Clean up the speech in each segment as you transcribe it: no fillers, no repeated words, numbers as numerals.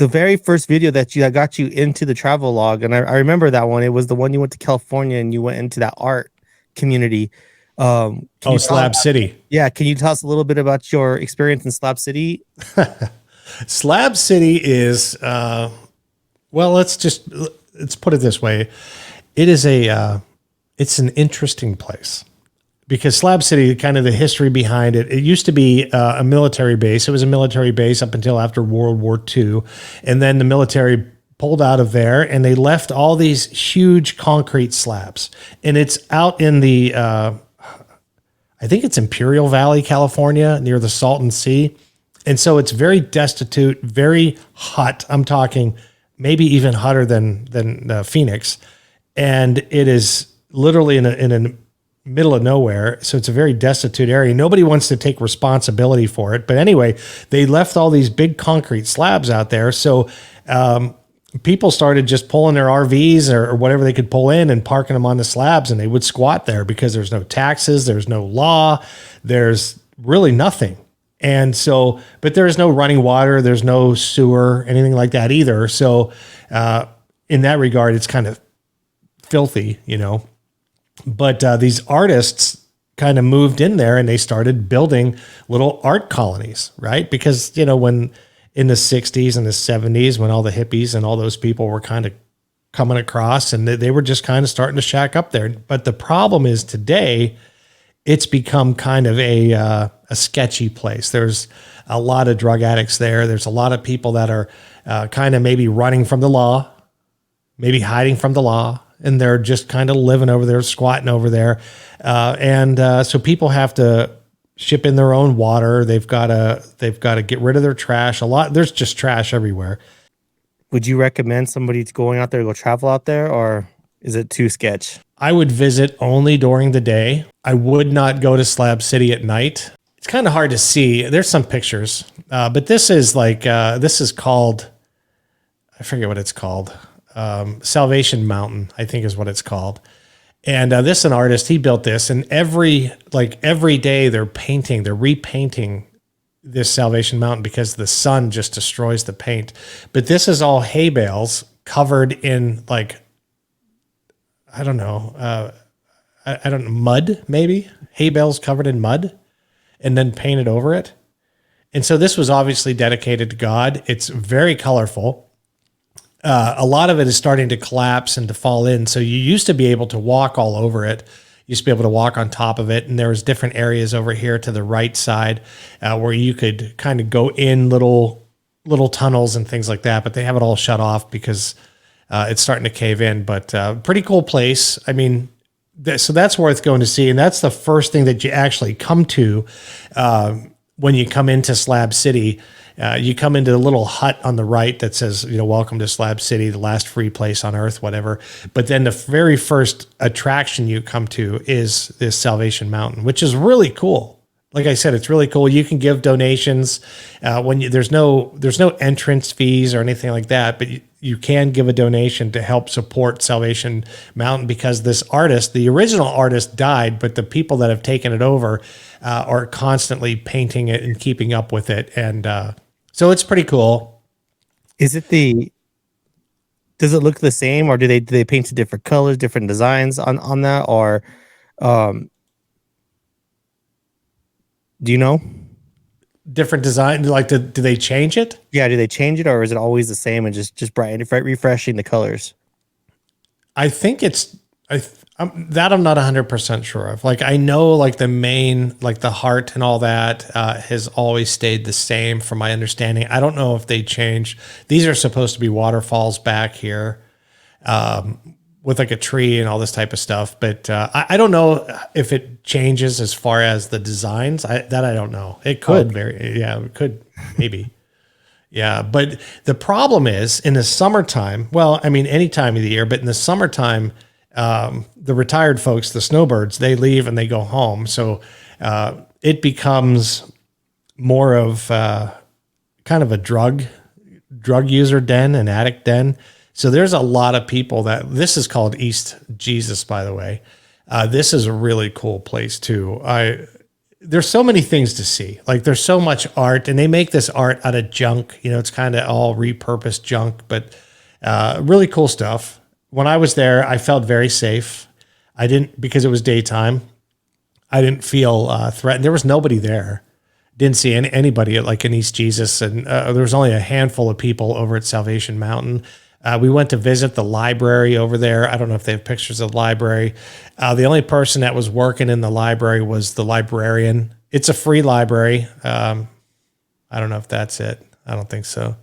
the very first video that got you into the travel log, and I remember that one. It was the one you went to California and you went into that art community. Slab City. Yeah, can you tell us a little bit about your experience in Slab City? Slab City is well, let's put it this way. It is it's an interesting place because Slab City, kind of the history behind it, it used to be a military base. It was a military base up until after World War II. And then the military pulled out of there and they left all these huge concrete slabs. And it's out in the, I think it's Imperial Valley, California, near the Salton Sea. And so it's very destitute, very hot. I'm talking maybe even hotter than Phoenix. And it is literally in a middle of nowhere. So it's a very destitute area. Nobody wants to take responsibility for it. But anyway, they left all these big concrete slabs out there. So people started just pulling their RVs or whatever they could pull in and parking them on the slabs. And they would squat there because there's no taxes. There's no law. There's really nothing. And so, but there is no running water. There's no sewer, anything like that either. So in that regard, it's kind of filthy, you know. But these artists kind of moved in there and they started building little art colonies, right? Because, you know, when in the 60s and the 70s, when all the hippies and all those people were kind of coming across and they were just kind of starting to shack up there. But the problem is today, it's become kind of a sketchy place. There's a lot of drug addicts there. There's a lot of people that are kind of maybe running from the law, maybe hiding from the law. And they're just kind of living over there, squatting over there. So people have to ship in their own water. They've got to get rid of their trash. There's just trash everywhere. Would you recommend somebody going out there to go travel out there, or is it too sketch? I would visit only during the day. I would not go to Slab City at night. It's kind of hard to see. There's some pictures, but this is called, I forget what it's called. Salvation Mountain, I think is what it's called. And this is an artist, he built this, and every day they're repainting this Salvation Mountain because the sun just destroys the paint. But this is all hay bales covered in mud, maybe hay bales covered in mud and then painted over it. And so this was obviously dedicated to God. It's very colorful. A lot of it is starting to collapse and to fall in. So you used to be able to walk all over it. You used to be able to walk on top of it. And there was different areas over here to the right side where you could kind of go in little tunnels and things like that. But they have it all shut off because it's starting to cave in. But pretty cool place. I mean, so that's worth going to see. And that's the first thing that you actually come to when you come into Slab City. You come into a little hut on the right that says, you know, welcome to Slab City, the last free place on earth, whatever. But then the very first attraction you come to is this Salvation Mountain, which is really cool. Like I said, it's really cool. You can give donations there's no entrance fees or anything like that, but you can give a donation to help support Salvation Mountain because this artist, the original artist, died, but the people that have taken it over are constantly painting it and keeping up with it. And so it's pretty cool. Does it look the same, or do they paint different colors, different designs on that, or do you know? Different design, like do they change it? Yeah, do they change it, or is it always the same and just bright, refreshing the colors? I think I'm not 100% sure of. Like I know like the main, like the heart and all that has always stayed the same from my understanding. I don't know if they changed. These are supposed to be waterfalls back here with like a tree and all this type of stuff. But I don't know if it changes as far as the designs. I don't know. It could it could maybe. Yeah. But the problem is in the summertime, well, I mean, any time of the year, but in the summertime, the retired folks, the snowbirds, they leave and they go home. So it becomes more of kind of a drug user den, an addict den. So there's a lot of people this is called East Jesus, by the way. This is a really cool place too. there's so many things to see. Like there's so much art, and they make this art out of junk. You know, it's kind of all repurposed junk, but really cool stuff. When I was there, I felt very safe. I didn't, because it was daytime. I didn't feel threatened. There was nobody there. Didn't see anybody like in East Jesus, and there was only a handful of people over at Salvation Mountain. We went to visit the library over there. I don't know if they have pictures of the library. The only person that was working in the library was the librarian. It's a free library. I don't know if that's it. I don't think so.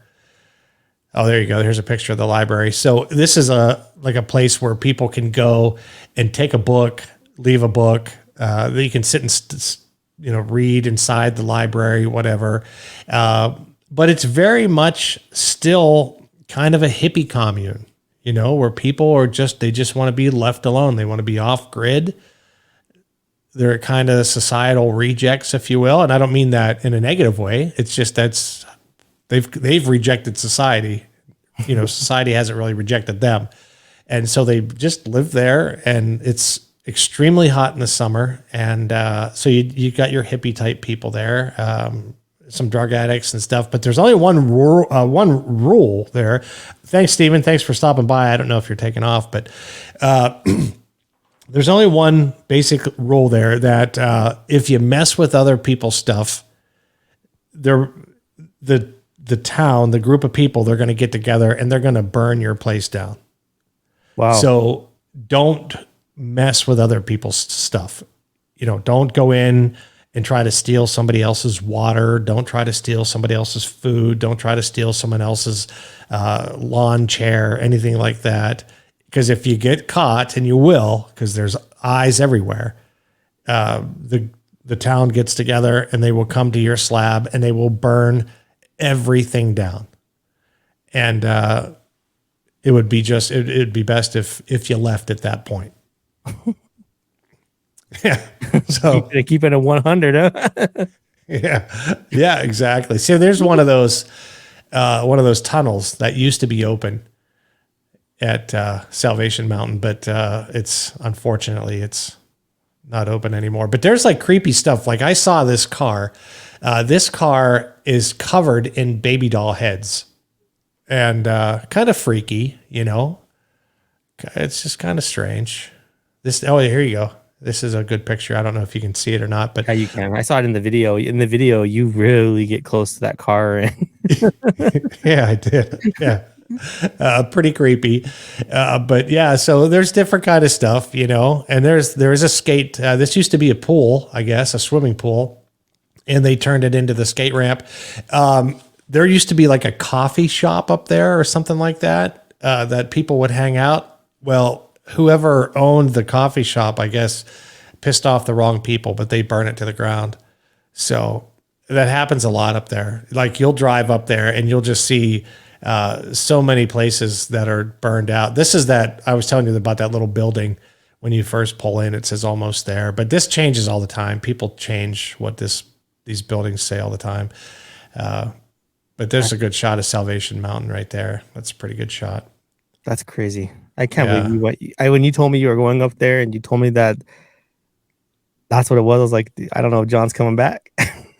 Oh, there you go. Here's a picture of the library. So this is a place where people can go and take a book, leave a book. You can sit and read inside the library, whatever. But it's very much still kind of a hippie commune, where people they just want to be left alone. They want to be off grid. They're kind of societal rejects, if you will. And I don't mean that in a negative way. It's just they've rejected society. Society hasn't really rejected them. And so they just live there, and it's extremely hot in the summer. And so you got your hippie type people there. Some drug addicts and stuff, but there's only one rule there. Thanks, Stephen. Thanks for stopping by. I don't know if you're taking off, but there's only one basic rule there that if you mess with other people's stuff, the town, the group of people, they're going to get together and they're going to burn your place down. Wow. So don't mess with other people's stuff. Don't go in and try to steal somebody else's water. Don't try to steal somebody else's food. Don't try to steal someone else's lawn chair, anything like that. Because if you get caught, and you will, because there's eyes everywhere, the town gets together and they will come to your slab and they will burn everything down. And it would be it'd be best if you left at that point. Yeah. So keep it at 100. Huh? Yeah, exactly. So there's one of those tunnels that used to be open at Salvation Mountain, but unfortunately it's not open anymore. But there's like creepy stuff. Like I saw this car. This car is covered in baby doll heads, and kind of freaky. It's just kind of strange. Here you go. This is a good picture. I don't know if you can see it or not, but yeah, you can. I saw it in the video. In the video, you really get close to that car. Yeah, I did. Yeah. Pretty creepy. But yeah, so there's different kind of stuff, and there is a skate. This used to be a pool, I guess, a swimming pool, and they turned it into the skate ramp. There used to be like a coffee shop up there or something like that, that people would hang out. Well, whoever owned the coffee shop, I guess, pissed off the wrong people, but they burn it to the ground. So that happens a lot up there. Like you'll drive up there and you'll just see so many places that are burned out. This is that I was telling you about that little building. When you first pull in, it says almost there, but this changes all the time. People change what these buildings say all the time. But there's a good shot of Salvation Mountain right there. That's a pretty good shot. That's crazy. I can't believe when you told me you were going up there and you told me that that's what it was. I was like, I don't know if John's coming back.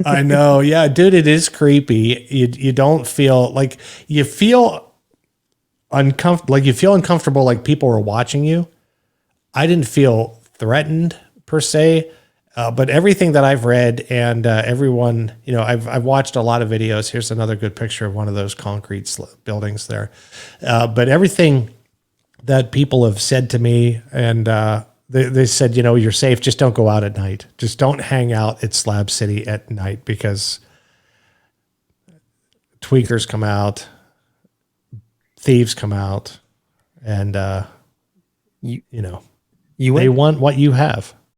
I know. Yeah, dude, it is creepy. You don't feel like you feel uncomfortable. Like you feel uncomfortable. Like people are watching you. I didn't feel threatened per se, but everything that I've read and everyone, I've watched a lot of videos. Here's another good picture of one of those concrete buildings there. But everything that people have said to me, and they said, you're safe. Just don't go out at night. Just don't hang out at Slab City at night because tweakers come out, thieves come out, and they want what you have.